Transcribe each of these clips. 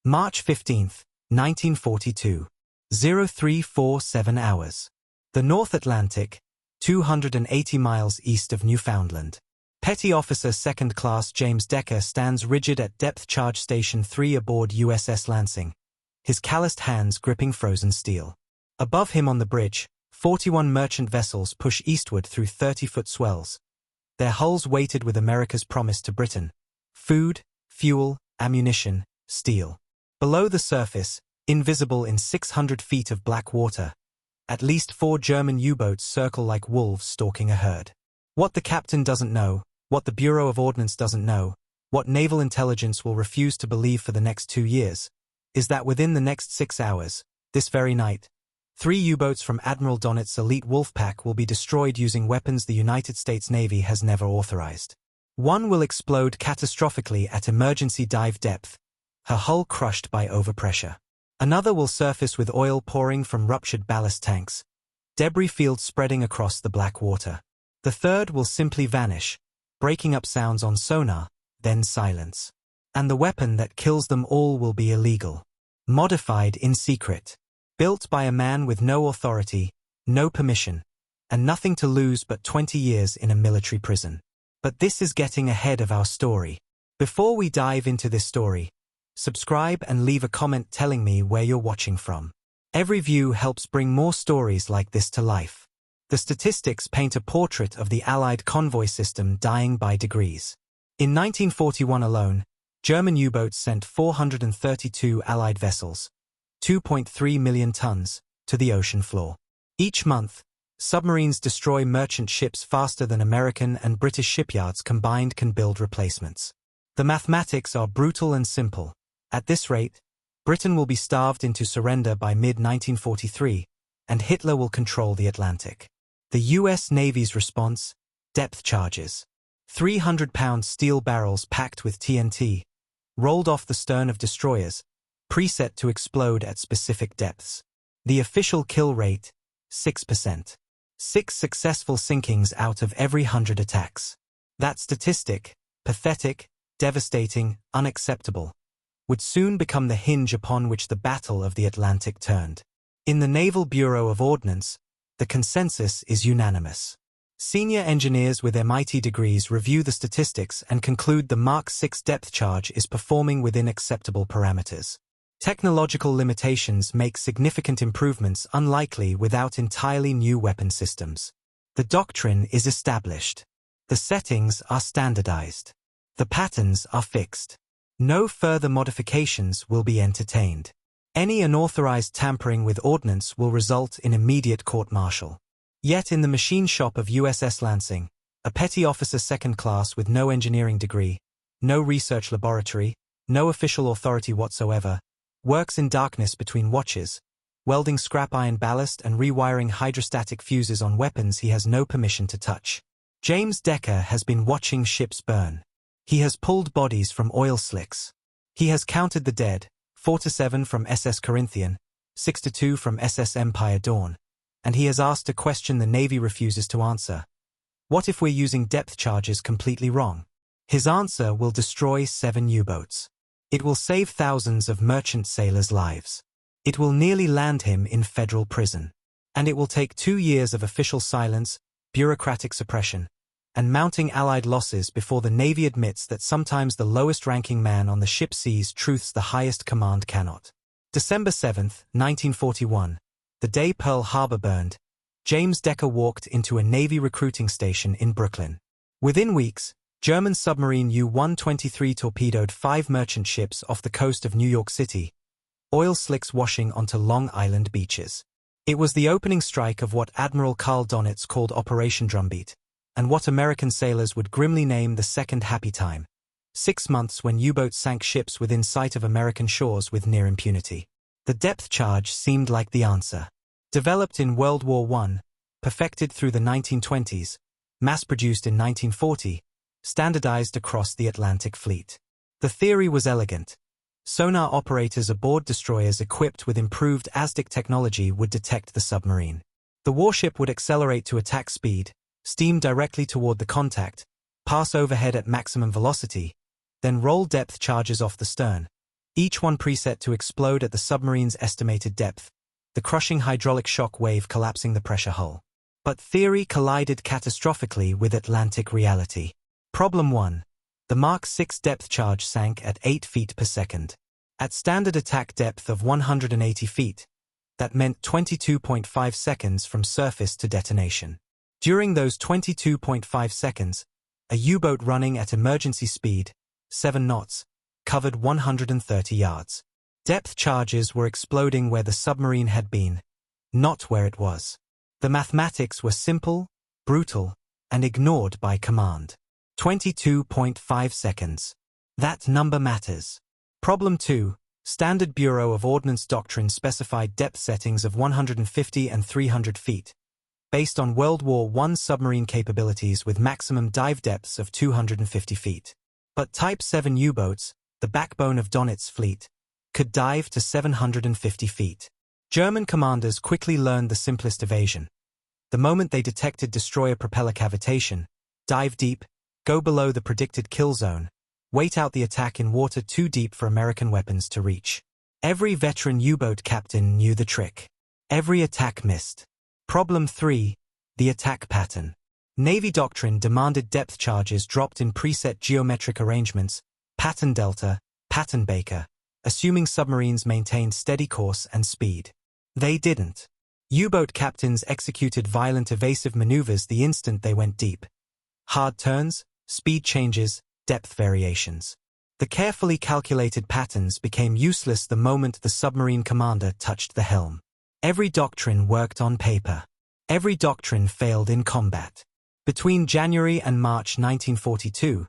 March 15, 1942. 0347 hours. The North Atlantic, 280 miles east of Newfoundland. Petty Officer 2nd Class James Decker stands rigid at Depth Charge Station 3 aboard USS Lansing, his calloused hands gripping frozen steel. Above him on the bridge, 41 merchant vessels push eastward through 30-foot swells, their hulls weighted with America's promise to Britain: food, fuel, ammunition, steel. Below the surface, invisible in 600 feet of black water, at least 4 German U-boats circle like wolves stalking a herd. What the captain doesn't know, what the Bureau of Ordnance doesn't know, what naval intelligence will refuse to believe for the next 2 years, is that within the next 6 hours, this very night, 3 U-boats from Admiral Donnett's elite Wolfpack will be destroyed using weapons the United States Navy has never authorized. One will explode catastrophically at emergency dive depth, her hull crushed by overpressure. Another will surface with oil pouring from ruptured ballast tanks, debris fields spreading across the black water. The third will simply vanish, breaking up sounds on sonar, then silence. And the weapon that kills them all will be illegal. Modified in secret. Built by a man with no authority, no permission, and nothing to lose but 20 years in a military prison. But this is getting ahead of our story. Before we dive into this story, subscribe and leave a comment telling me where you're watching from. Every view helps bring more stories like this to life. The statistics paint a portrait of the Allied convoy system dying by degrees. In 1941 alone, German U-boats sent 432 Allied vessels, 2.3 million tons, to the ocean floor. Each month, submarines destroy merchant ships faster than American and British shipyards combined can build replacements. The mathematics are brutal and simple. At this rate, Britain will be starved into surrender by mid-1943, and Hitler will control the Atlantic. The U.S. Navy's response: depth charges. 300-pound steel barrels packed with TNT, rolled off the stern of destroyers, preset to explode at specific depths. The official kill rate: 6%. 6 successful sinkings out of every 100 attacks. That statistic, pathetic, devastating, unacceptable, would soon become the hinge upon which the Battle of the Atlantic turned. In the Naval Bureau of Ordnance, the consensus is unanimous. Senior engineers with MIT degrees review the statistics and conclude the Mark 6 depth charge is performing within acceptable parameters. Technological limitations make significant improvements unlikely without entirely new weapon systems. The doctrine is established. The settings are standardized. The patterns are fixed. No further modifications will be entertained. Any unauthorized tampering with ordnance will result in immediate court-martial. Yet in the machine shop of USS Lansing, a petty officer 2nd class with no engineering degree, no research laboratory, no official authority whatsoever, works in darkness between watches, welding scrap iron ballast and rewiring hydrostatic fuses on weapons he has no permission to touch. James Decker has been watching ships burn. He has pulled bodies from oil slicks. He has counted the dead, 4 to 7 from SS Corinthian, 6 to 2 from SS Empire Dawn, and he has asked a question the Navy refuses to answer. What if we're using depth charges completely wrong? His answer will destroy 7 U-boats. It will save thousands of merchant sailors' lives. It will nearly land him in federal prison. And it will take 2 years of official silence, bureaucratic suppression, and mounting Allied losses before the Navy admits that sometimes the lowest-ranking man on the ship sees truths the highest command cannot. December 7, 1941, the day Pearl Harbor burned, James Decker walked into a Navy recruiting station in Brooklyn. Within weeks, German submarine U-123 torpedoed 5 merchant ships off the coast of New York City, oil slicks washing onto Long Island beaches. It was the opening strike of what Admiral Carl Donitz called Operation Drumbeat, and what American sailors would grimly name the Second Happy Time. 6 months when U-boats sank ships within sight of American shores with near impunity. The depth charge seemed like the answer. Developed in World War I, perfected through the 1920s, mass-produced in 1940, standardized across the Atlantic Fleet. The theory was elegant. Sonar operators aboard destroyers equipped with improved ASDIC technology would detect the submarine. The warship would accelerate to attack speed, steam directly toward the contact, pass overhead at maximum velocity, then roll depth charges off the stern, each one preset to explode at the submarine's estimated depth, the crushing hydraulic shock wave collapsing the pressure hull. But theory collided catastrophically with Atlantic reality. Problem 1. The Mark 6 depth charge sank at 8 feet per second. At standard attack depth of 180 feet, that meant 22.5 seconds from surface to detonation. During those 22.5 seconds, a U-boat running at emergency speed, 7 knots, covered 130 yards. Depth charges were exploding where the submarine had been, not where it was. The mathematics were simple, brutal, and ignored by command. 22.5 seconds. That number matters. Problem 2. Standard Bureau of Ordnance Doctrine specified depth settings of 150 and 300 feet, based on World War I submarine capabilities with maximum dive depths of 250 feet. But Type 7 U-boats, the backbone of Donit's fleet, could dive to 750 feet. German commanders quickly learned the simplest evasion. The moment they detected destroyer propeller cavitation, dive deep, go below the predicted kill zone, wait out the attack in water too deep for American weapons to reach. Every veteran U-boat captain knew the trick. Every attack missed. Problem 3. The attack pattern. Navy doctrine demanded depth charges dropped in preset geometric arrangements, pattern delta, pattern Baker, assuming submarines maintained steady course and speed. They didn't. U-boat captains executed violent evasive maneuvers the instant they went deep. Hard turns, speed changes, depth variations. The carefully calculated patterns became useless the moment the submarine commander touched the helm. Every doctrine worked on paper. Every doctrine failed in combat. Between January and March 1942,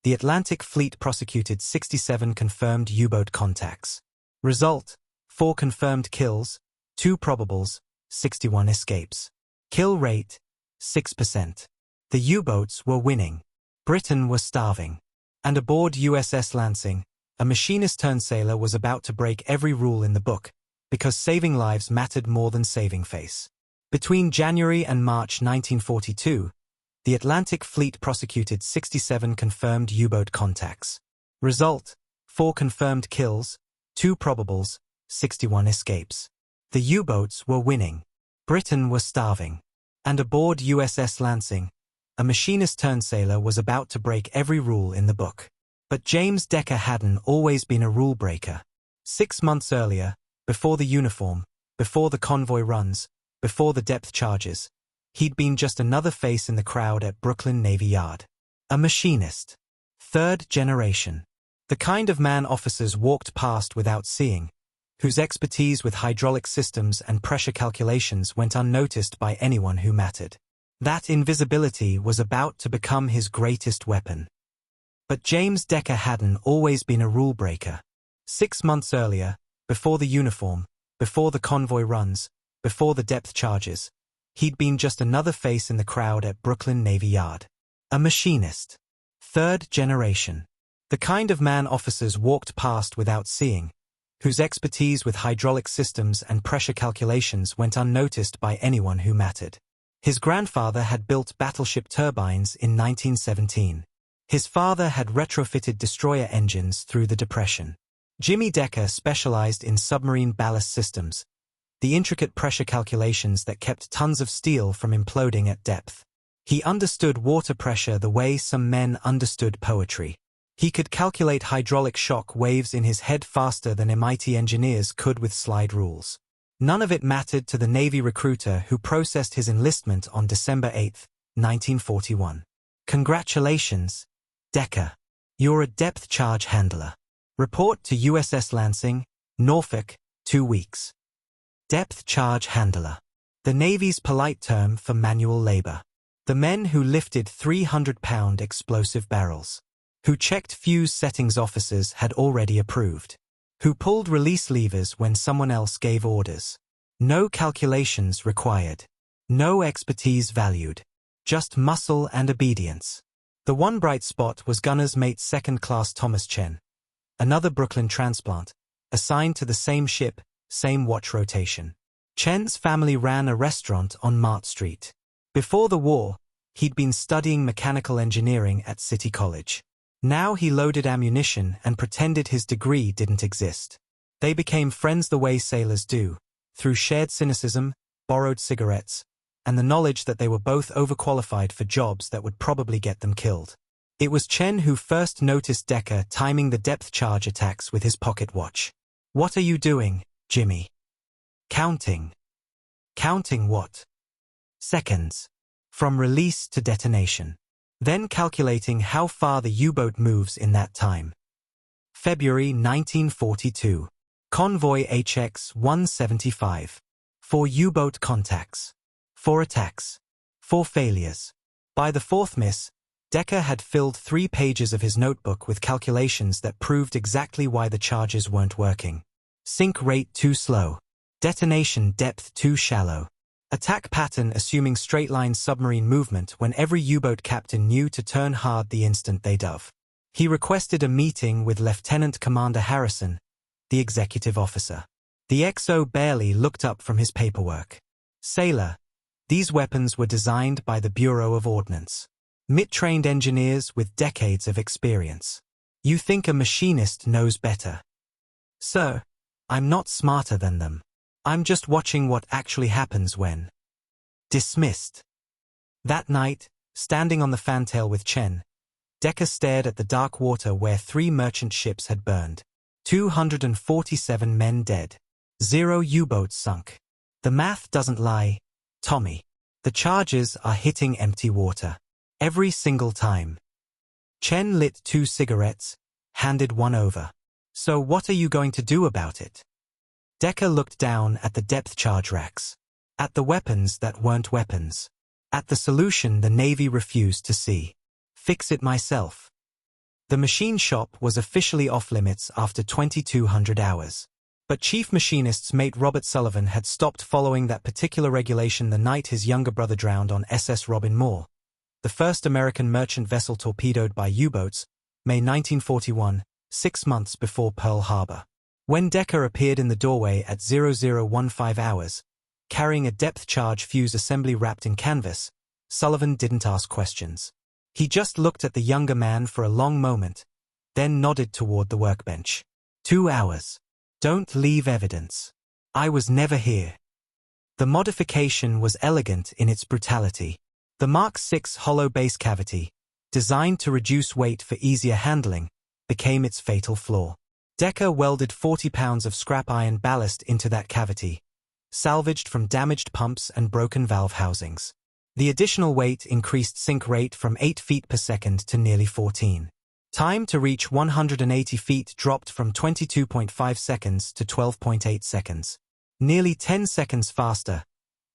the Atlantic Fleet prosecuted 67 confirmed U-boat contacts. Result: 4 confirmed kills, 2 probables, 61 escapes. Kill rate: 6%. The U-boats were winning. Britain was starving. And aboard USS Lansing, a machinist-turned-sailor was about to break every rule in the book, because saving lives mattered more than saving face. Between January and March 1942, the Atlantic Fleet prosecuted 67 confirmed U-boat contacts. Result: 4 confirmed kills, 2 probables, 61 escapes. The U-boats were winning. Britain was starving. And aboard USS Lansing, a machinist-turned-sailor was about to break every rule in the book. But James Decker hadn't always been a rule-breaker. 6 months earlier, before the uniform, before the convoy runs, before the depth charges, he'd been just another face in the crowd at Brooklyn Navy Yard. A machinist. 3rd generation. The kind of man officers walked past without seeing, whose expertise with hydraulic systems and pressure calculations went unnoticed by anyone who mattered. That invisibility was about to become his greatest weapon. But James Decker hadn't always been a rule-breaker. 6 months earlier, before the uniform, before the convoy runs, before the depth charges, he'd been just another face in the crowd at Brooklyn Navy Yard. A machinist. 3rd generation. The kind of man officers walked past without seeing, whose expertise with hydraulic systems and pressure calculations went unnoticed by anyone who mattered. His grandfather had built battleship turbines in 1917. His father had retrofitted destroyer engines through the Depression. Jimmy Decker specialized in submarine ballast systems, the intricate pressure calculations that kept tons of steel from imploding at depth. He understood water pressure the way some men understood poetry. He could calculate hydraulic shock waves in his head faster than MIT engineers could with slide rules. None of it mattered to the Navy recruiter who processed his enlistment on December 8, 1941. Congratulations, Decker. You're a depth charge handler. Report to USS Lansing, Norfolk, 2 weeks. Depth charge handler. The Navy's polite term for manual labor. The men who lifted 300-pound explosive barrels. Who checked fuse settings officers had already approved. Who pulled release levers when someone else gave orders. No calculations required. No expertise valued. Just muscle and obedience. The one bright spot was gunner's mate 2nd Class Thomas Chen, another Brooklyn transplant, assigned to the same ship, same watch rotation. Chen's family ran a restaurant on Mart Street. Before the war, he'd been studying mechanical engineering at City College. Now he loaded ammunition and pretended his degree didn't exist. They became friends the way sailors do, through shared cynicism, borrowed cigarettes, and the knowledge that they were both overqualified for jobs that would probably get them killed. It was Chen who first noticed Decker timing the depth charge attacks with his pocket watch. "What are you doing, Jimmy?" "Counting." "Counting what?" "Seconds. From release to detonation. Then calculating how far the U-boat moves in that time." February 1942. Convoy HX-175. 4 U-boat contacts. 4 attacks. 4 failures. By the 4th miss, Decker had filled 3 pages of his notebook with calculations that proved exactly why the charges weren't working. Sink rate too slow. Detonation depth too shallow. Attack pattern assuming straight-line submarine movement when every U-boat captain knew to turn hard the instant they dove. He requested a meeting with Lieutenant Commander Harrison, the executive officer. The XO barely looked up from his paperwork. "Sailor, these weapons were designed by the Bureau of Ordnance. Mid-trained engineers with decades of experience. You think a machinist knows better?" "Sir, I'm not smarter than them. I'm just watching what actually happens when." Dismissed. That night, standing on the fantail with Chen, Decker stared at the dark water where 3 merchant ships had burned. 247 men dead. 0 U-boats sunk. The math doesn't lie, Tommy. The charges are hitting empty water. Every single time. Chen lit 2 cigarettes, handed one over. "So what are you going to do about it?" Decker looked down at the depth charge racks. At the weapons that weren't weapons. At the solution the Navy refused to see. "Fix it myself." The machine shop was officially off-limits after 2,200 hours. But Chief Machinist's mate Robert Sullivan had stopped following that particular regulation the night his younger brother drowned on SS Robin Moore, the first American merchant vessel torpedoed by U-boats, May 1941, 6 months before Pearl Harbor. When Decker appeared in the doorway at 0015 hours, carrying a depth charge fuse assembly wrapped in canvas, Sullivan didn't ask questions. He just looked at the younger man for a long moment, then nodded toward the workbench. 2 hours. Don't leave evidence. I was never here. The modification was elegant in its brutality. The Mark VI hollow base cavity, designed to reduce weight for easier handling, became its fatal flaw. Decker welded 40 pounds of scrap iron ballast into that cavity, salvaged from damaged pumps and broken valve housings. The additional weight increased sink rate from 8 feet per second to nearly 14. Time to reach 180 feet dropped from 22.5 seconds to 12.8 seconds. Nearly 10 seconds faster,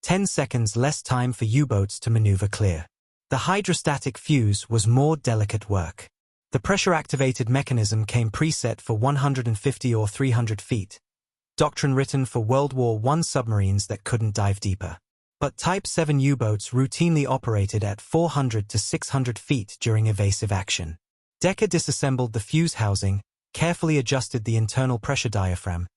10 seconds less time for U-boats to maneuver clear. The hydrostatic fuse was more delicate work. The pressure-activated mechanism came preset for 150 or 300 feet, doctrine written for World War I submarines that couldn't dive deeper. But Type 7 U-boats routinely operated at 400 to 600 feet during evasive action. Decker disassembled the fuse housing, carefully adjusted the internal pressure diaphragm,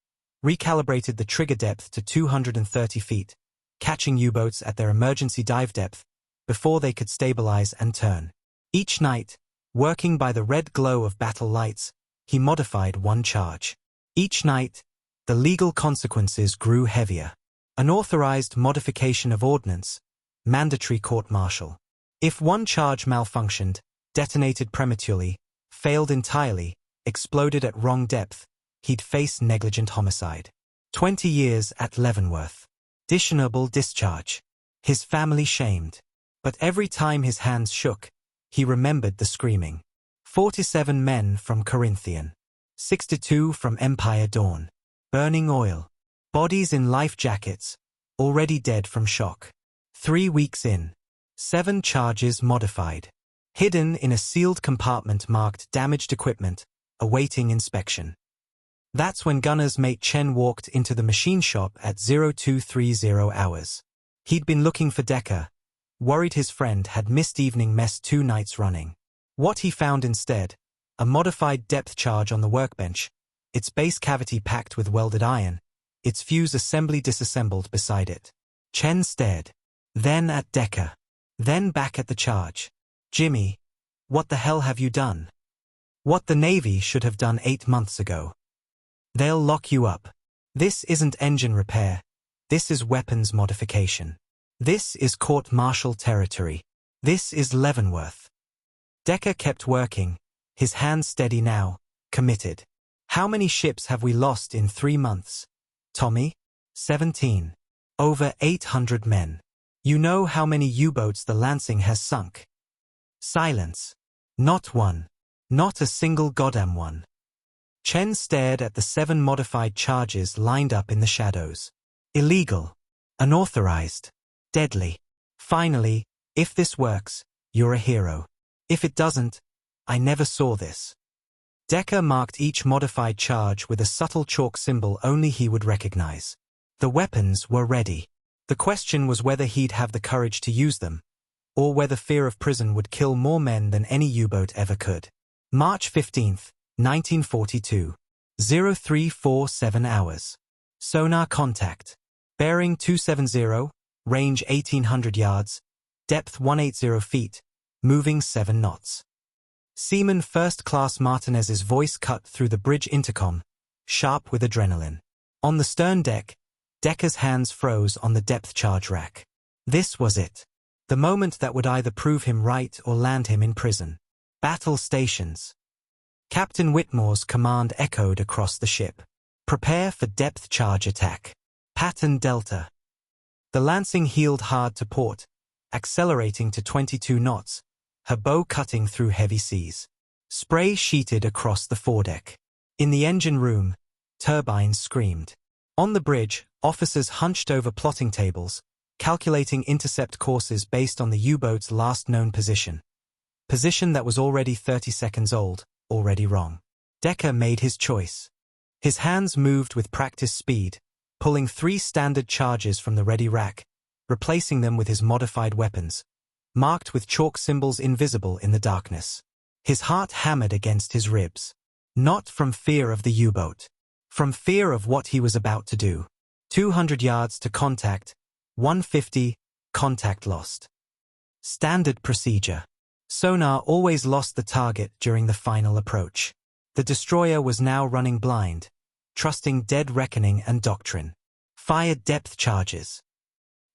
recalibrated the trigger depth to 230 feet, catching U-boats at their emergency dive depth before they could stabilize and turn. Each night, working by the red glow of battle lights, he modified one charge. Each night, the legal consequences grew heavier. Unauthorized modification of ordnance, mandatory court-martial. If one charge malfunctioned, detonated prematurely, failed entirely, exploded at wrong depth, he'd face negligent homicide. 20 years at Leavenworth. Dishonorable discharge. His family shamed. But every time his hands shook, he remembered the screaming. 47 men from Corinthian. 62 from Empire Dawn. Burning oil. Bodies in life jackets, already dead from shock. 3 weeks in. 7 charges modified. Hidden in a sealed compartment marked damaged equipment, awaiting inspection. That's when gunner's mate Chen walked into the machine shop at 0230 hours. He'd been looking for Decker, worried his friend had missed evening mess 2 nights running. What he found instead, a modified depth charge on the workbench, its base cavity packed with welded iron, its fuse assembly disassembled beside it. Chen stared. Then at Decker. Then back at the charge. "Jimmy, what the hell have you done?" What the Navy should have done 8 months ago. They'll lock you up. This isn't engine repair. This is weapons modification. This is court-martial territory. This is Leavenworth. Decker kept working, his hands steady now, committed. How many ships have we lost in 3 months? Tommy? 17. Over 800 men. You know how many U-boats the Lansing has sunk? Silence. Not one. Not a single goddamn one. Chen stared at the 7 modified charges lined up in the shadows. Illegal. Unauthorized. Deadly. Finally, if this works, you're a hero. If it doesn't, I never saw this. Decker marked each modified charge with a subtle chalk symbol only he would recognize. The weapons were ready. The question was whether he'd have the courage to use them, or whether fear of prison would kill more men than any U-boat ever could. March 15, 1942. 0347 hours. Sonar contact. Bearing 270, range 1800 yards, depth 180 feet, moving 7 knots. Seaman First Class Martinez's voice cut through the bridge intercom, sharp with adrenaline. On the stern deck, Decker's hands froze on the depth charge rack. This was it. The moment that would either prove him right or land him in prison. Battle stations. Captain Whitmore's command echoed across the ship. Prepare for depth charge attack. Pattern Delta. The Lansing heeled hard to port, accelerating to 22 knots, her bow cutting through heavy seas. Spray sheeted across the foredeck. In the engine room, turbines screamed. On the bridge, officers hunched over plotting tables, calculating intercept courses based on the U-boat's last known position. Position that was already 30 seconds old, already wrong. Decker made his choice. His hands moved with practice speed, pulling 3 standard charges from the ready rack, replacing them with his modified weapons, marked with chalk symbols invisible in the darkness. His heart hammered against his ribs. Not from fear of the U-boat. From fear of what he was about to do. 200 yards to contact, 150, contact lost. Standard procedure. Sonar always lost the target during the final approach. The destroyer was now running blind, trusting dead reckoning and doctrine. Fired depth charges.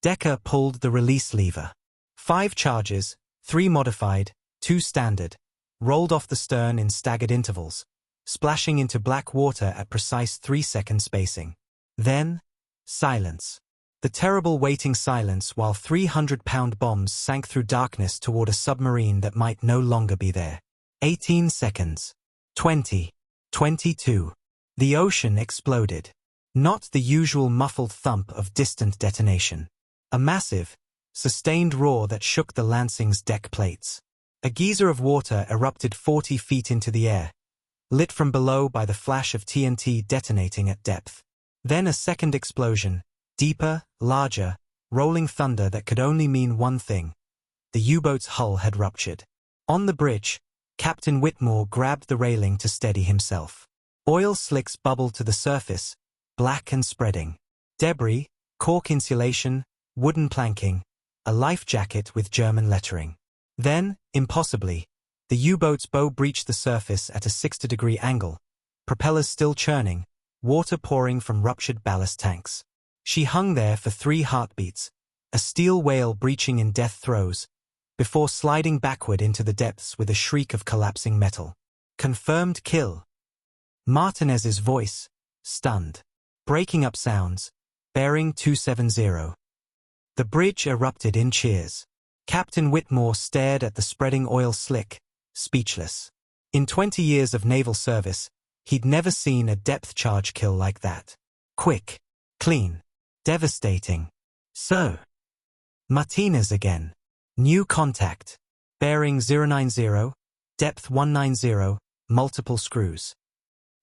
Decker pulled the release lever. 5 charges, 3 modified, 2 standard, rolled off the stern in staggered intervals, splashing into black water at precise 3-second spacing. Then, silence. The terrible waiting silence while 300-pound bombs sank through darkness toward a submarine that might no longer be there. 18 seconds. 20. 22. The ocean exploded. Not the usual muffled thump of distant detonation. A massive, sustained roar that shook the Lansing's deck plates. A geyser of water erupted 40 feet into the air, lit from below by the flash of TNT detonating at depth. Then a second explosion, deeper, larger, rolling thunder that could only mean one thing. The U-boat's hull had ruptured. On the bridge, Captain Whitmore grabbed the railing to steady himself. Oil slicks bubbled to the surface, black and spreading. Debris, cork insulation, wooden planking, a life jacket with German lettering. Then, impossibly, the U-boat's bow breached the surface at a 60-degree angle, propellers still churning, water pouring from ruptured ballast tanks. She hung there for 3 heartbeats, a steel whale breaching in death throes, before sliding backward into the depths with a shriek of collapsing metal. Confirmed kill. Martinez's voice, stunned. Breaking up sounds. Bearing 270. The bridge erupted in cheers. Captain Whitmore stared at the spreading oil slick, speechless. In 20 years of naval service, he'd never seen a depth charge kill like that. Quick. Clean. Devastating. So. Martinez again. New contact. Bearing 090, depth 190, multiple screws.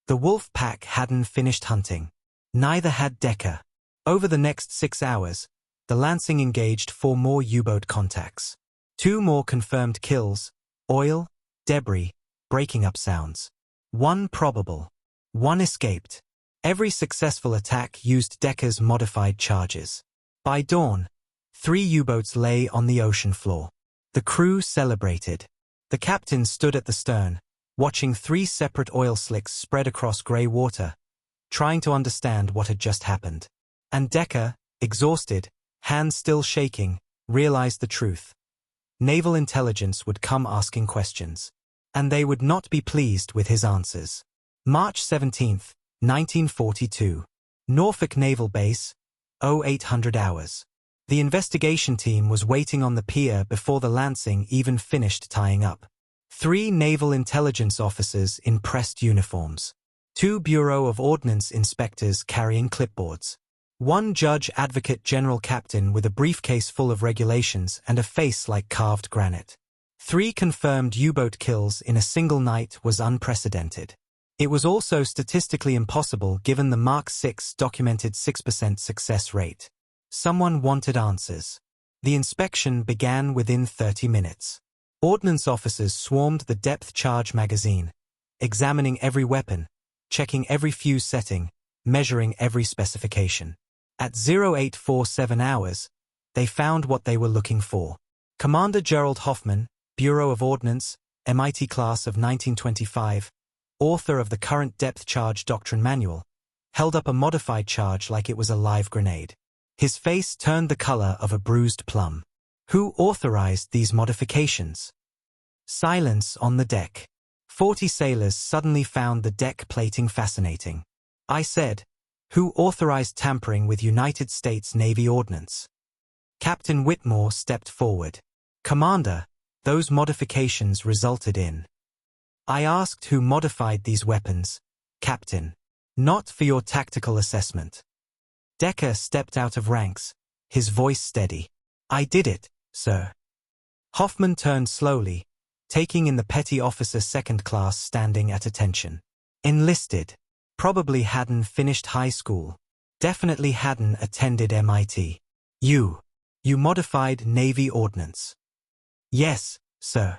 The wolf pack hadn't finished hunting. Neither had Decker. Over the next 6 hours, the Lansing engaged 4 more U-boat contacts. 2 more confirmed kills, oil, debris, breaking up sounds. 1 probable. 1 escaped. Every successful attack used Decker's modified charges. By dawn, 3 U-boats lay on the ocean floor. The crew celebrated. The captain stood at the stern, watching 3 separate oil slicks spread across grey water, trying to understand what had just happened. And Decker, exhausted, hands still shaking, realized the truth. Naval intelligence would come asking questions. And they would not be pleased with his answers. March 17, 1942. Norfolk Naval Base, 0800 hours. The investigation team was waiting on the pier before the Lansing even finished tying up. 3 naval intelligence officers in pressed uniforms. 2 Bureau of Ordnance inspectors carrying clipboards. 1 judge advocate general captain with a briefcase full of regulations and a face like carved granite. 3 confirmed U-boat kills in a single night was unprecedented. It was also statistically impossible given the Mark VI documented 6% success rate. Someone wanted answers. The inspection began within 30 minutes. Ordnance officers swarmed the depth charge magazine, examining every weapon, checking every fuse setting, measuring every specification. At 0847 hours, they found what they were looking for. Commander Gerald Hoffman, Bureau of Ordnance, MIT class of 1925, author of the current depth charge doctrine manual, held up a modified charge like it was a live grenade. His face turned the color of a bruised plum. Who authorized these modifications? Silence on the deck. 40 sailors suddenly found the deck plating fascinating. I said, who authorized tampering with United States Navy ordnance? Captain Whitmore stepped forward. Commander, those modifications resulted in. I asked who modified these weapons, Captain. Not for your tactical assessment. Decker stepped out of ranks, his voice steady. I did it, sir. Hoffman turned slowly, taking in the petty officer second class standing at attention. Enlisted. Probably hadn't finished high school. Definitely hadn't attended MIT. You modified Navy ordnance. Yes, sir.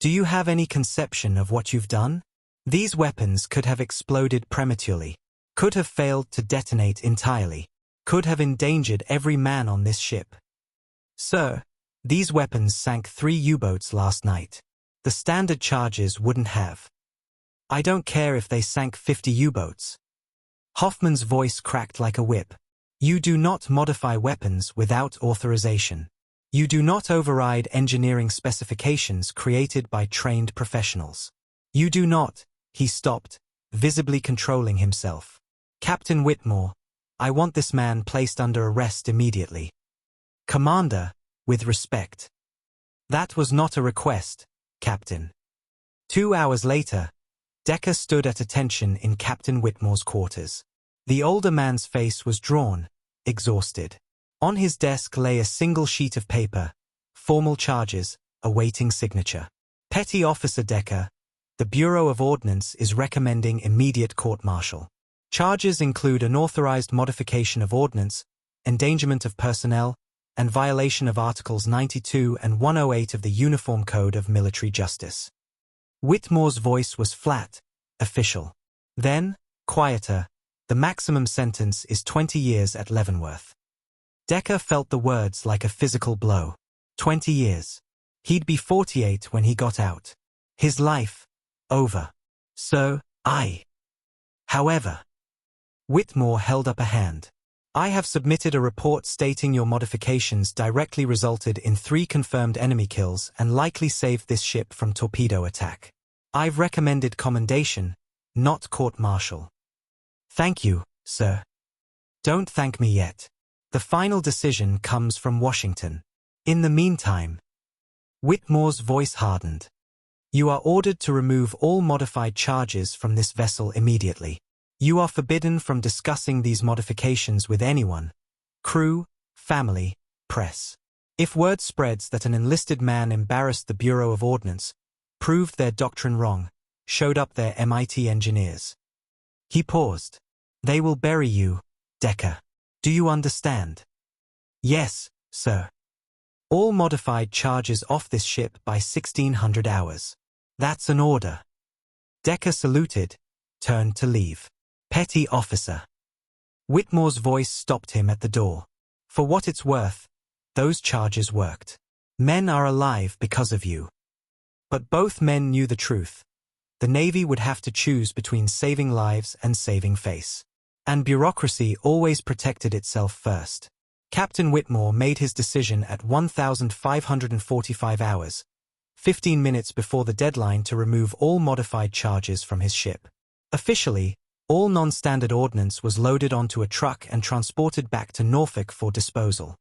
Do you have any conception of what you've done? These weapons could have exploded prematurely, could have failed to detonate entirely, could have endangered every man on this ship. Sir, these weapons sank 3 U-boats last night. The standard charges wouldn't have. I don't care if they sank 50 U-boats. Hoffman's voice cracked like a whip. You do not modify weapons without authorization. You do not override engineering specifications created by trained professionals. You do not. He stopped, visibly controlling himself. Captain Whitmore, I want this man placed under arrest immediately. Commander, with respect. That was not a request, Captain. 2 hours later, Decker stood at attention in Captain Whitmore's quarters. The older man's face was drawn, exhausted. On his desk lay a single sheet of paper, formal charges, awaiting signature. Petty Officer Decker, the Bureau of Ordnance is recommending immediate court-martial. Charges include unauthorized modification of ordnance, endangerment of personnel, and violation of Articles 92 and 108 of the Uniform Code of Military Justice. Whitmore's voice was flat, official. Then, quieter, the maximum sentence is 20 years at Leavenworth. Decker felt the words like a physical blow. 20 years. He'd be 48 when he got out. His life, over. So, However, Whitmore held up a hand. I have submitted a report stating your modifications directly resulted in 3 confirmed enemy kills and likely saved this ship from torpedo attack. I've recommended commendation, not court-martial. Thank you, sir. Don't thank me yet. The final decision comes from Washington. In the meantime, Whitmore's voice hardened. You are ordered to remove all modified charges from this vessel immediately. You are forbidden from discussing these modifications with anyone, crew, family, press. If word spreads that an enlisted man embarrassed the Bureau of Ordnance, proved their doctrine wrong, showed up their MIT engineers. He paused. They will bury you, Decker. Do you understand? Yes, sir. All modified charges off this ship by 1600 hours. That's an order. Decker saluted, turned to leave. Petty Officer. Whitmore's voice stopped him at the door. For what it's worth, those charges worked. Men are alive because of you. But both men knew the truth. the Navy would have to choose between saving lives and saving face. And bureaucracy always protected itself first. Captain Whitmore made his decision at 1,545 hours, 15 minutes before the deadline, to remove all modified charges from his ship. Officially, all non-standard ordnance was loaded onto a truck and transported back to Norfolk for disposal.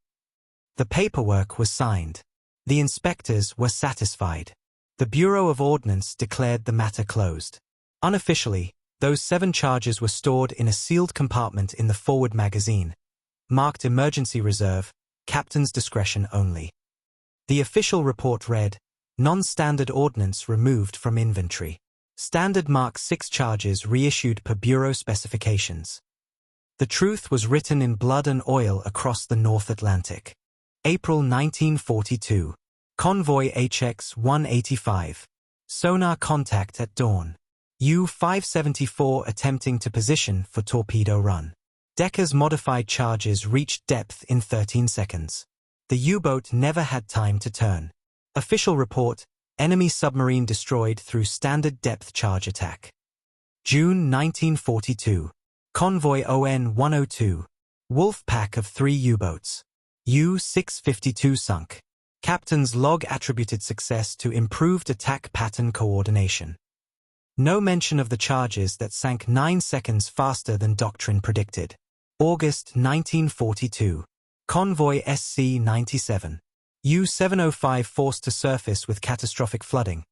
The paperwork was signed. The inspectors were satisfied. The Bureau of Ordnance declared the matter closed. Unofficially, those 7 charges were stored in a sealed compartment in the forward magazine, marked Emergency Reserve, Captain's Discretion only. The official report read, Non-standard ordnance removed from inventory. Standard Mark 6 charges reissued per Bureau specifications. The truth was written in blood and oil across the North Atlantic. April 1942. Convoy HX-185. Sonar contact at dawn. U-574 attempting to position for torpedo run. Decker's modified charges reached depth in 13 seconds. The U-boat never had time to turn. Official report, enemy submarine destroyed through standard depth charge attack. June 1942. Convoy ON-102. Wolf pack of 3 U-boats. U-652 sunk. Captain's log attributed success to improved attack pattern coordination. No mention of the charges that sank 9 seconds faster than doctrine predicted. August 1942. Convoy SC-97. U-705 forced to surface with catastrophic flooding,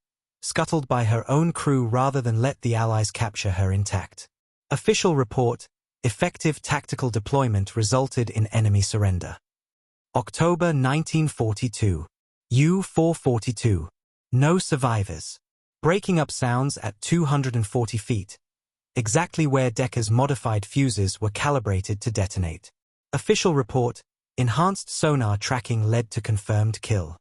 scuttled by her own crew rather than let the Allies capture her intact. Official report, effective tactical deployment resulted in enemy surrender. October 1942. U-442. No survivors. Breaking up sounds at 240 feet, exactly where Decker's modified fuses were calibrated to detonate. Official report, enhanced sonar tracking led to confirmed kill.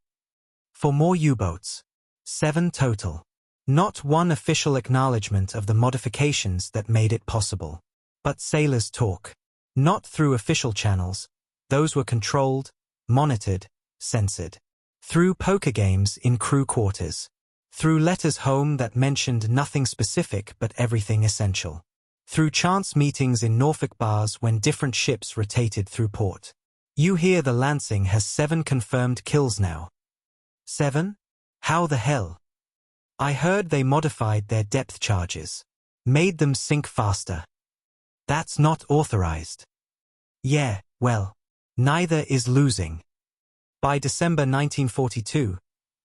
For more U-boats. 7 total. Not one official acknowledgement of the modifications that made it possible. But sailors talk. Not through official channels. Those were controlled, monitored, censored. Through poker games in crew quarters. Through letters home that mentioned nothing specific but everything essential. Through chance meetings in Norfolk bars when different ships rotated through port. You hear the Lansing has 7 confirmed kills now. 7? How the hell? I heard they modified their depth charges. Made them sink faster. That's not authorized. Yeah, well, neither is losing. By December 1942,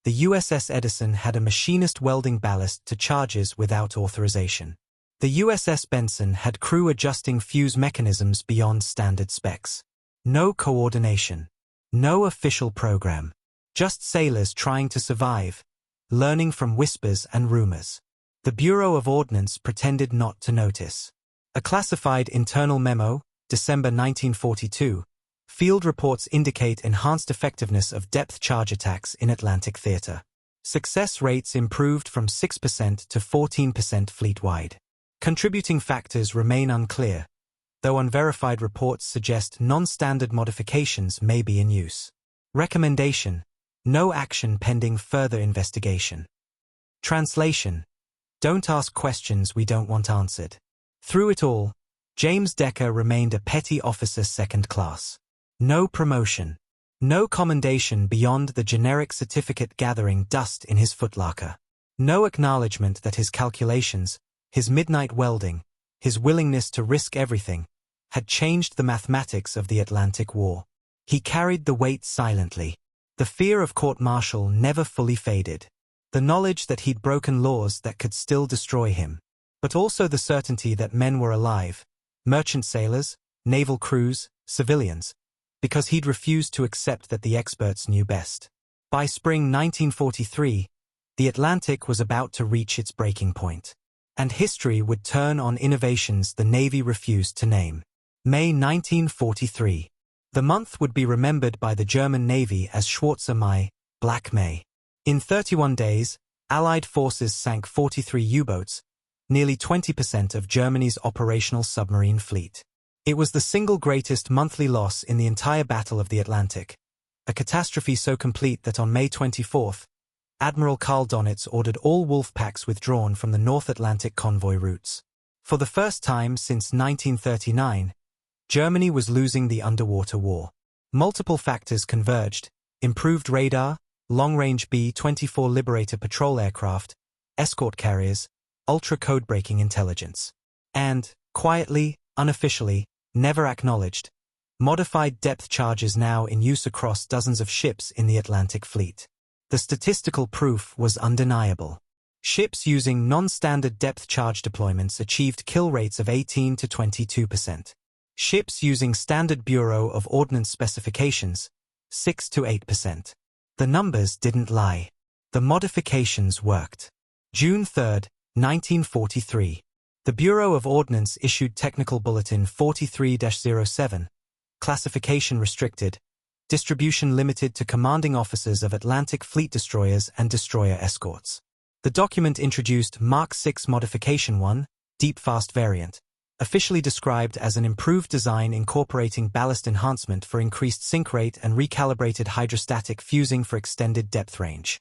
the USS Edison had a machinist welding ballast to charges without authorization. The USS Benson had crew adjusting fuse mechanisms beyond standard specs. No coordination. No official program. Just sailors trying to survive, learning from whispers and rumors. The Bureau of Ordnance pretended not to notice. A classified internal memo, December 1942, field reports indicate enhanced effectiveness of depth charge attacks in Atlantic theater. Success rates improved from 6% to 14% fleet-wide. Contributing factors remain unclear, though unverified reports suggest non-standard modifications may be in use. Recommendation: no action pending further investigation. Translation: don't ask questions we don't want answered. Through it all, James Decker remained a petty officer second class. No promotion. No commendation beyond the generic certificate gathering dust in his footlocker. No acknowledgement that his calculations, his midnight welding, his willingness to risk everything, had changed the mathematics of the Atlantic War. He carried the weight silently. The fear of court-martial never fully faded. The knowledge that he'd broken laws that could still destroy him. But also the certainty that men were alive, merchant sailors, naval crews, civilians, because he'd refused to accept that the experts knew best. By spring 1943, the Atlantic was about to reach its breaking point. And history would turn on innovations the Navy refused to name. May 1943. The month would be remembered by the German Navy as Schwarzer Mai, Black May. In 31 days, Allied forces sank 43 U-boats, nearly 20% of Germany's operational submarine fleet. It was the single greatest monthly loss in the entire Battle of the Atlantic, a catastrophe so complete that on May 24, Admiral Karl Donitz ordered all wolf packs withdrawn from the North Atlantic convoy routes. For the first time since 1939, Germany was losing the underwater war. Multiple factors converged: improved radar, long-range B-24 Liberator patrol aircraft, escort carriers, ultra-code-breaking intelligence. And, quietly, unofficially, never acknowledged, modified depth charges now in use across dozens of ships in the Atlantic Fleet. The statistical proof was undeniable. Ships using non-standard depth charge deployments achieved kill rates of 18 to 22%. Ships using standard Bureau of Ordnance specifications, 6 to 8%. The numbers didn't lie. The modifications worked. June 3, 1943. The Bureau of Ordnance issued Technical Bulletin 43-07, classification restricted, distribution limited to commanding officers of Atlantic Fleet destroyers and destroyer escorts. The document introduced Mark VI Modification 1, Deep Fast variant, officially described as an improved design incorporating ballast enhancement for increased sink rate and recalibrated hydrostatic fusing for extended depth range.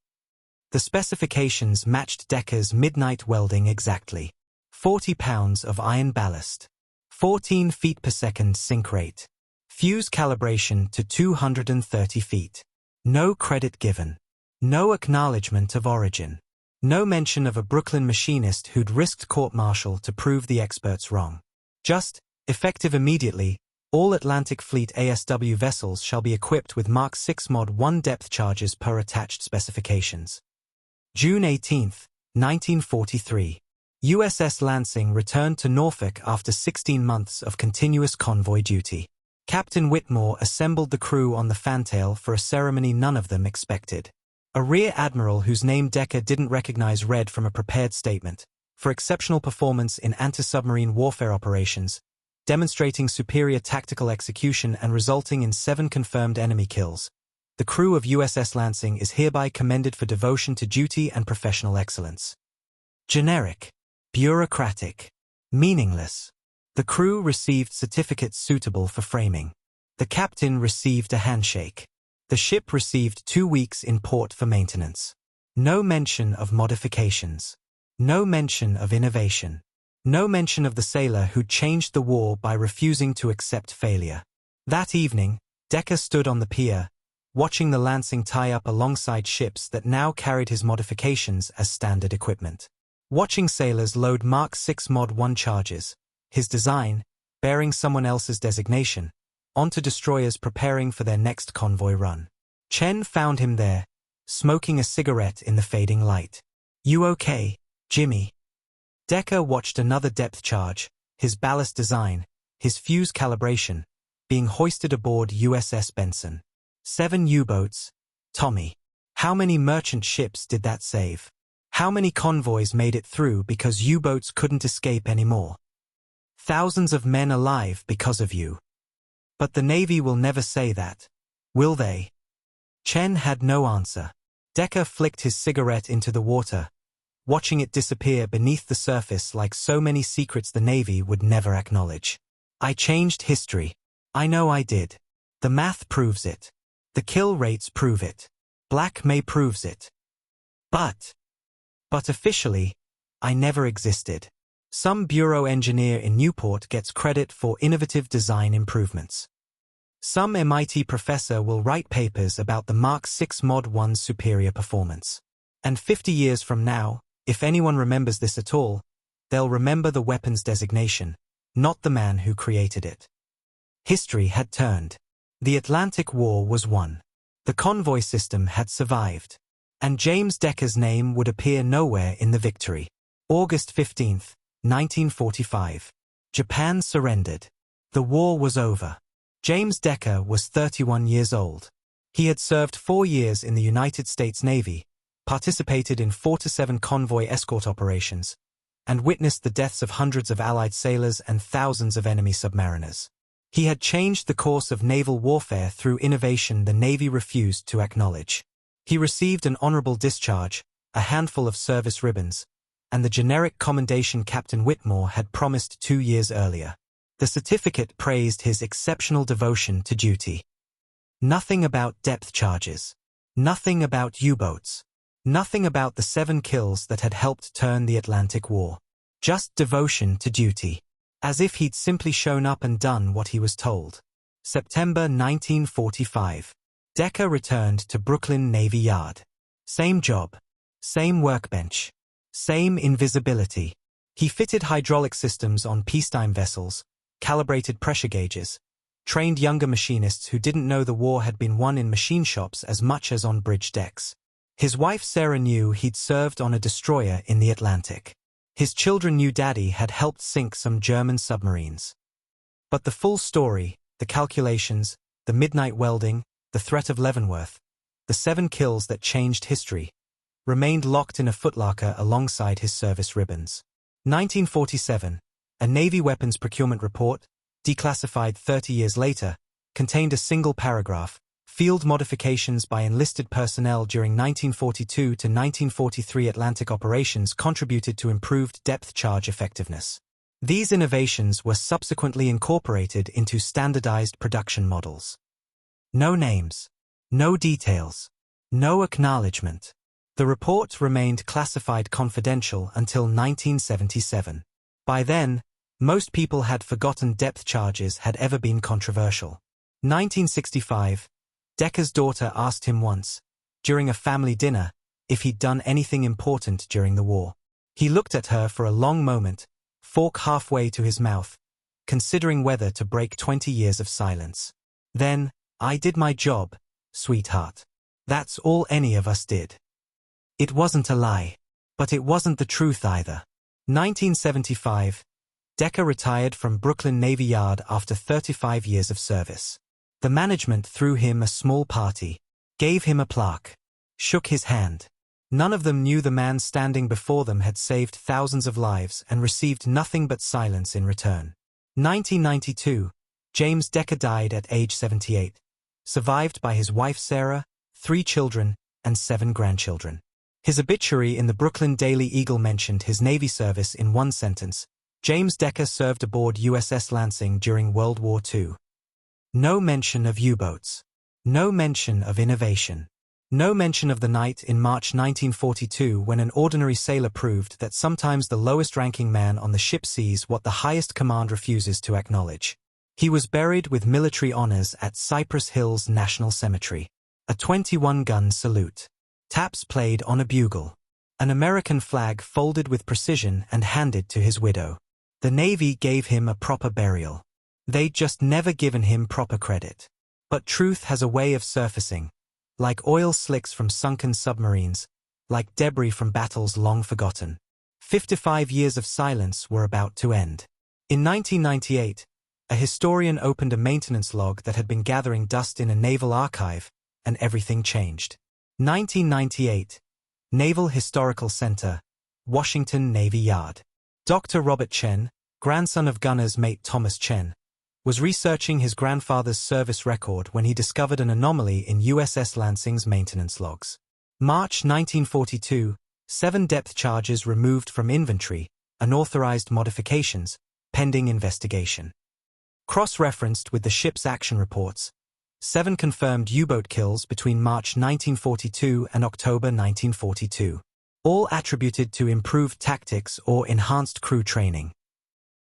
The specifications matched Decker's midnight welding exactly. 40 pounds of iron ballast. 14 feet per second sink rate. Fuse calibration to 230 feet. No credit given. No acknowledgement of origin. No mention of a Brooklyn machinist who'd risked court-martial to prove the experts wrong. Just, effective immediately, all Atlantic Fleet ASW vessels shall be equipped with Mark VI Mod 1 depth charges per attached specifications. June 18, 1943. USS Lansing returned to Norfolk after 16 months of continuous convoy duty. Captain Whitmore assembled the crew on the fantail for a ceremony none of them expected. A rear admiral whose name Decker didn't recognize read from a prepared statement, for exceptional performance in anti-submarine warfare operations, demonstrating superior tactical execution and resulting in 7 confirmed enemy kills. The crew of USS Lansing is hereby commended for devotion to duty and professional excellence. Generic. Bureaucratic. Meaningless. The crew received certificates suitable for framing. The captain received a handshake. The ship received 2 weeks in port for maintenance. No mention of modifications. No mention of innovation. No mention of the sailor who changed the war by refusing to accept failure. That evening, Decker stood on the pier, watching the Lansing tie up alongside ships that now carried his modifications as standard equipment. Watching sailors load Mark VI Mod 1 charges, his design, bearing someone else's designation, onto destroyers preparing for their next convoy run. Chen found him there, smoking a cigarette in the fading light. "You okay, Jimmy?" Decker watched another depth charge, his ballast design, his fuse calibration, being hoisted aboard USS Benson. 7 U-boats, Tommy. How many merchant ships did that save? How many convoys made it through because U-boats couldn't escape anymore? Thousands of men alive because of you. But the Navy will never say that, will they? Chen had no answer. Decker flicked his cigarette into the water, watching it disappear beneath the surface like so many secrets the Navy would never acknowledge. "I changed history. I know I did. The math proves it. The kill rates prove it. Black May proves it. But officially, I never existed." Some bureau engineer in Newport gets credit for innovative design improvements. Some MIT professor will write papers about the Mark VI Mod 1's superior performance. And 50 years from now, if anyone remembers this at all, they'll remember the weapon's designation, not the man who created it. History had turned. The Atlantic War was won. The convoy system had survived. And James Decker's name would appear nowhere in the victory. August 15, 1945. Japan surrendered. The war was over. James Decker was 31 years old. He had served 4 years in the United States Navy, participated in 4 to 7 convoy escort operations, and witnessed the deaths of hundreds of Allied sailors and thousands of enemy submariners. He had changed the course of naval warfare through innovation the Navy refused to acknowledge. He received an honorable discharge, a handful of service ribbons, and the generic commendation Captain Whitmore had promised 2 years earlier. The certificate praised his exceptional devotion to duty. Nothing about depth charges. Nothing about U-boats. Nothing about the 7 kills that had helped turn the Atlantic War. Just devotion to duty. As if he'd simply shown up and done what he was told. September 1945. Decker returned to Brooklyn Navy Yard. Same job. Same workbench. Same invisibility. He fitted hydraulic systems on peacetime vessels, calibrated pressure gauges, trained younger machinists who didn't know the war had been won in machine shops as much as on bridge decks. His wife Sarah knew he'd served on a destroyer in the Atlantic. His children knew Daddy had helped sink some German submarines. But the full story, the calculations, the midnight welding, the threat of Leavenworth, the 7 kills that changed history, remained locked in a footlocker alongside his service ribbons. 1947, a Navy weapons procurement report, declassified 30 years later, contained a single paragraph, field modifications by enlisted personnel during 1942 to 1943 Atlantic operations contributed to improved depth charge effectiveness. These innovations were subsequently incorporated into standardized production models. No names. No details. No acknowledgement. The report remained classified confidential until 1977. By then, most people had forgotten depth charges had ever been controversial. 1965, Decker's daughter asked him once, during a family dinner, if he'd done anything important during the war. He looked at her for a long moment, fork halfway to his mouth, considering whether to break 20 years of silence. Then, I did my job, sweetheart. That's all any of us did. It wasn't a lie. But it wasn't the truth either. 1975, Decker retired from Brooklyn Navy Yard after 35 years of service. The management threw him a small party, gave him a plaque, shook his hand. None of them knew the man standing before them had saved thousands of lives and received nothing but silence in return. 1992, James Decker died at age 78, survived by his wife Sarah, 3 children, and 7 grandchildren. His obituary in the Brooklyn Daily Eagle mentioned his Navy service in one sentence: James Decker served aboard USS Lansing during World War II. No mention of U-boats. No mention of innovation. No mention of the night in March 1942 when an ordinary sailor proved that sometimes the lowest-ranking man on the ship sees what the highest command refuses to acknowledge. He was buried with military honors at Cypress Hills National Cemetery. A 21-gun salute. Taps played on a bugle. An American flag folded with precision and handed to his widow. The Navy gave him a proper burial. They'd just never given him proper credit. But truth has a way of surfacing, like oil slicks from sunken submarines, like debris from battles long forgotten. 55 years of silence were about to end. In 1998, a historian opened a maintenance log that had been gathering dust in a naval archive, and everything changed. 1998, Naval Historical Center, Washington Navy Yard. Dr. Robert Chen, grandson of gunner's mate Thomas Chen, was researching his grandfather's service record when he discovered an anomaly in USS Lansing's maintenance logs. March 1942, 7 depth charges removed from inventory, unauthorized modifications, pending investigation. Cross-referenced with the ship's action reports, 7 confirmed U-boat kills between March 1942 and October 1942, all attributed to improved tactics or enhanced crew training.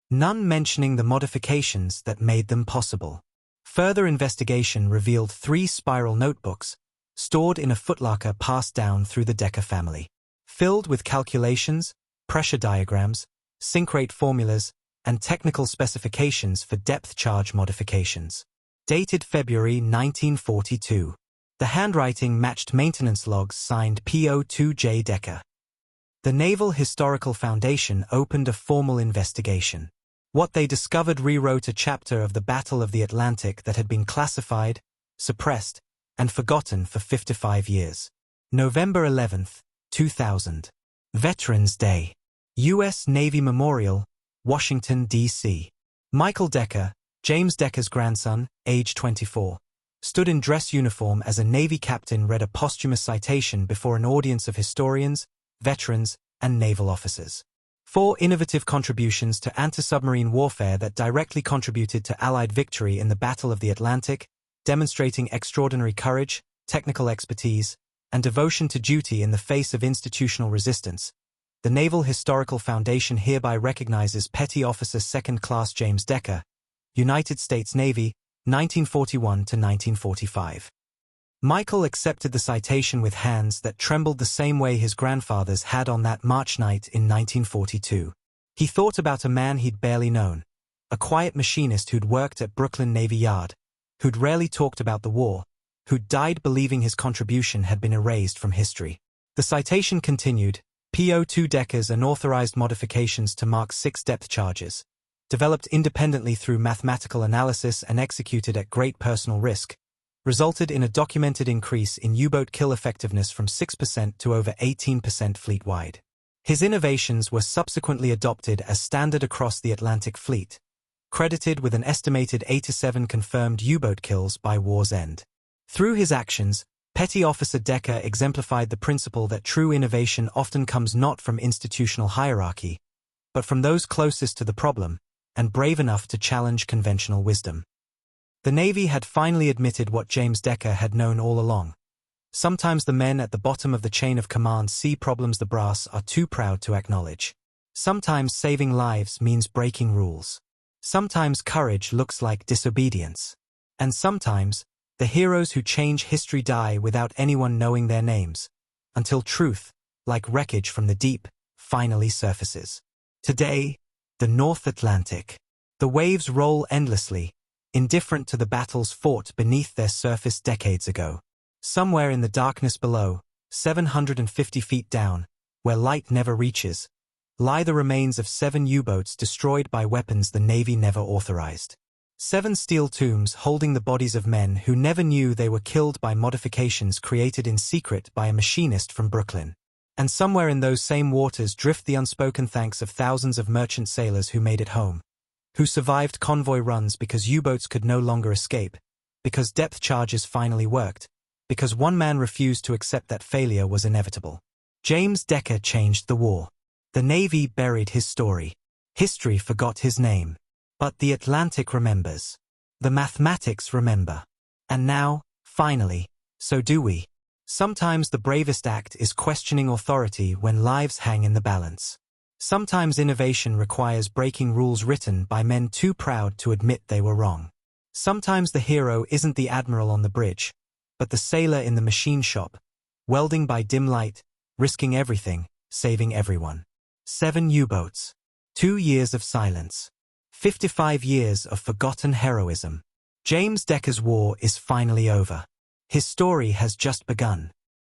None mentioning the modifications that made them possible. Further investigation revealed 3 spiral notebooks, stored in a footlocker passed down through the Decker family, filled with calculations, pressure diagrams, sink rate formulas, and technical specifications for depth charge modifications. Dated February 1942. The handwriting matched maintenance logs signed P.O.2J. Decker. The Naval Historical Foundation opened a formal investigation. What they discovered rewrote a chapter of the Battle of the Atlantic that had been classified, suppressed, and forgotten for 55 years. November 11, 2000. Veterans Day. U.S. Navy Memorial, Washington, D.C. Michael Decker, James Decker's grandson, age 24, stood in dress uniform as a Navy captain read a posthumous citation before an audience of historians, veterans, and naval officers. 4 innovative contributions to anti-submarine warfare that directly contributed to Allied victory in the Battle of the Atlantic, demonstrating extraordinary courage, technical expertise, and devotion to duty in the face of institutional resistance, the Naval Historical Foundation hereby recognizes Petty Officer Second Class James Decker, United States Navy, 1941 to 1945. Michael accepted the citation with hands that trembled the same way his grandfather's had on that March night in 1942. He thought about a man he'd barely known, a quiet machinist who'd worked at Brooklyn Navy Yard, who'd rarely talked about the war, who'd died believing his contribution had been erased from history. The citation continued, PO2 Decker's unauthorized modifications to Mark 6 depth charges, developed independently through mathematical analysis and executed at great personal risk, resulted in a documented increase in U-boat kill effectiveness from 6% to over 18% fleet-wide. His innovations were subsequently adopted as standard across the Atlantic Fleet, credited with an estimated 87 confirmed U-boat kills by war's end. Through his actions, Petty Officer Decker exemplified the principle that true innovation often comes not from institutional hierarchy, but from those closest to the problem, and brave enough to challenge conventional wisdom. The Navy had finally admitted what James Decker had known all along. Sometimes the men at the bottom of the chain of command see problems the brass are too proud to acknowledge. Sometimes saving lives means breaking rules. Sometimes courage looks like disobedience. And sometimes, the heroes who change history die without anyone knowing their names, until truth, like wreckage from the deep, finally surfaces. Today, the North Atlantic. The waves roll endlessly, indifferent to the battles fought beneath their surface decades ago. Somewhere in the darkness below, 750 feet down, where light never reaches, lie the remains of 7 U-boats destroyed by weapons the Navy never authorized. 7 steel tombs holding the bodies of men who never knew they were killed by modifications created in secret by a machinist from Brooklyn. And somewhere in those same waters drift the unspoken thanks of thousands of merchant sailors who made it home, who survived convoy runs because U-boats could no longer escape, because depth charges finally worked, because one man refused to accept that failure was inevitable. James Decker changed the war. The Navy buried his story. History forgot his name. But the Atlantic remembers. The mathematics remember. And now, finally, so do we. Sometimes the bravest act is questioning authority when lives hang in the balance. Sometimes innovation requires breaking rules written by men too proud to admit they were wrong. Sometimes the hero isn't the admiral on the bridge, but the sailor in the machine shop, welding by dim light, risking everything, saving everyone. 7 U-boats. 2 years of silence. 55 years of forgotten heroism. James Decker's war is finally over. His story has just begun.